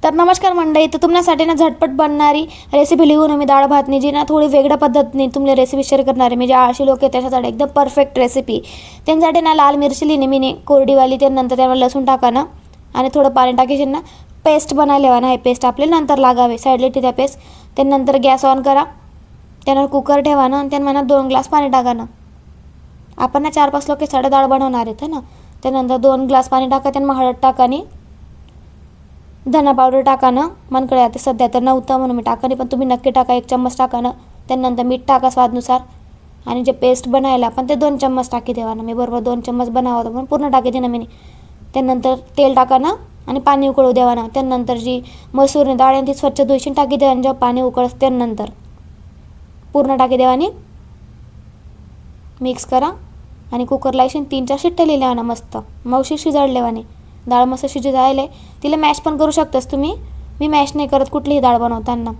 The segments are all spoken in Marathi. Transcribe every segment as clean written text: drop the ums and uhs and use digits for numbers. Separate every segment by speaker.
Speaker 1: तर नमस्कार मंडळी, तर तुमच्यासाठी ना झटपट बनणारी रेसिपी लिहून मी डाळ भातनी जी ना थोडी वेगळ्या पद्धतीने तुम्हाला रेसिपी शेअर करणार आहे. म्हणजे आळशी लोक आहे त्याच्यासाठी एकदम परफेक्ट रेसिपी. त्यांच्यासाठी ना लाल मिरची लिहिणे मी कोरडीवाली, त्यानंतर त्यावर लसूण टाका ना आणि थोडं पाणी टाकायचे ना, पेस्ट बनायला हवा ना. हे पेस्ट आपल्याला नंतर लागावे साईडला ठेवा पेस्ट. त्यानंतर गॅस ऑन करा, त्यानंतर कुकर ठेवा ना आणि त्यांना 2 ग्लास पाणी टाका ना. आपण ना 4-5 लोकांसाठी डाळ बनवणार आहेत ना. त्यानंतर 2 ग्लास पाणी टाका, त्यांना हळद टाका आणि धना पावडर टाका ना. मनकडे आता सध्या तर नव्हतं म्हणून मी टाका नाही, पण तुम्ही नक्की टाका. 1 चम्मच टाका ना. त्यानंतर मीठ टाका स्वादनुसार आणि जे पेस्ट बनायला आपण ते 2 चम्मच टाकी देवा ना. मी बरोबर 2 चम्मच बनावं म्हणून पूर्ण टाकी दे ना मी. त्यानंतर तेल टाका ना आणि पाणी उकळू द्यावा ना. त्यानंतर जी मसूर डाळ आहे ती स्वच्छ धुवून टाकी द्या आणि जेव्हा पाणी उकळत त्यानंतर पूर्ण टाकी देवा आणि मिक्स करा आणि कुकरला 3-4 शिट्ट्या लिहिल्या ना. मस्त मावशी शिजवलेवानी डाळ मस्त शिजायला. तिला मॅश पण करू शकतास तुम्ही. मी मॅश नाही करत कुठलीही डाळ बनवताना,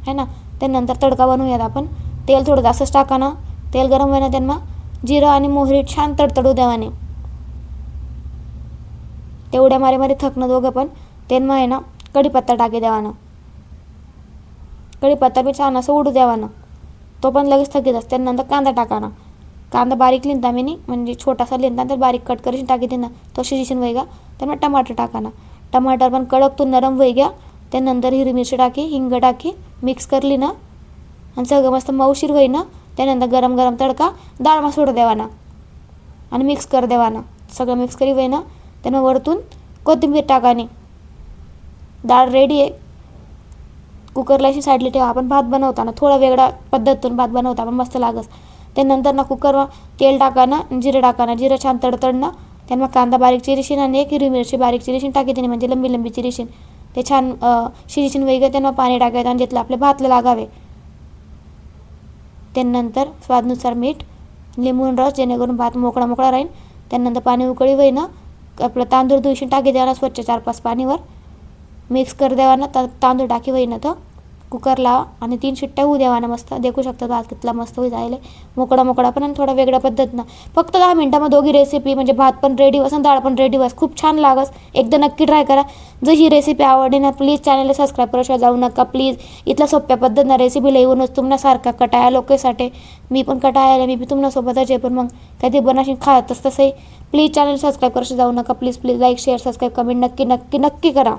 Speaker 1: है ना. त्यानंतर तडका बनवूयात आपण. तेल थोडं जास्तच टाका ना. तेल गरम व्हायला त्यांना जिरं आणि मोहरी छान तडतडू द्यावाने. तेवढ्या मारे थकणं दोघं पण. त्यांना आहे ना कढीपत्ता टाकी द्यावा ना. कढीपत्ता बी छान असं उडू द्यावा ना, तो पण लगेच थकीत असते. त्यानंतर कांदा टाका ना. कांदा बारीक लिहिता मी म्हणजे छोटासा लिहिता तर बारीक कट करून टाकी दे ना. तो शिजून वैगा. त्यामुळे टमाटर टाका ना. टमाटर पण कडक तो नरम वै घ्या. त्यानंतर हिरवी मिरची टाकी, हिंग टाकी, मिक्स करली ना आणि सगळं मस्त मऊशीर होई ना. त्यानंतर गरम गरम तडका डाळ मग सोडू द्यावा ना आणि मिक्स कर द्यावा ना. सगळं मिक्स करी वय ना. त्यानं वरतून कोथिंबीर टाकाने. डाळ रेडी आहे. कुकरला अशी साईडला ठेवा. आपण भात बनवताना थोडा वेगळा पद्धतीतून भात बनवता पण मस्त लागस. त्यानंतर ना कुकरवर तेल टाका ना, जिरं टाका ना. जिरं छान तडतडणं. त्यांना कांदा बारीक चिरीशीन आणि 1 हिरवी मिरची बारीक चिरीशीन टाकी देणे म्हणजे लंबी लंबी चिरीशीन. ते छान शिरीशीन वैगं त्यांना पाणी टाकायचं आणि जिथलं आपल्या भातला लागावे. त्यानंतर स्वादनुसार मीठ, लिंबून रस जेणेकरून भात मोकळा मोकळा राहील. त्यानंतर पाणी उकळी वय ना आपलं तांदूळ धुवून टाकी द्यावा स्वच्छ 4-5 पाणीवर मिक्स कर द्यावा ना. तांदूळ टाकी वय ना तर कुकर लावा आणि 3 शिट्ट्या होऊ द्यावा ना. मस्त देखू शकता भात कितला मस्त होई जायला. मोकळा मोकळा पण आणि थोडा वेगळ्या पद्धतीनं. फक्त 10 मिनिटामध्ये दोघी रेसिपी म्हणजे भात पण रेडी वस आणि डाळ पण रेडी वस. खूप छान लागस. एकदा नक्की ट्राय करा. जर ही रेसिपी आवडली ना प्लीज चॅनलला सबस्क्राईब करायला जाऊ नका प्लीज. इथल्या सोप्या पद्धतीनं रेसिपी लिहूनच तुम्हाला कटाया लोकांसाठी मी पण कटायाला मी तुमच्यासोबतच आहे. पण मग कधी बनाशी खातच तसंही प्लीज चॅनल सबस्क्राईब करायला जाऊ नका. Please like share subscribe comment नक्की नक्की नक्की करा.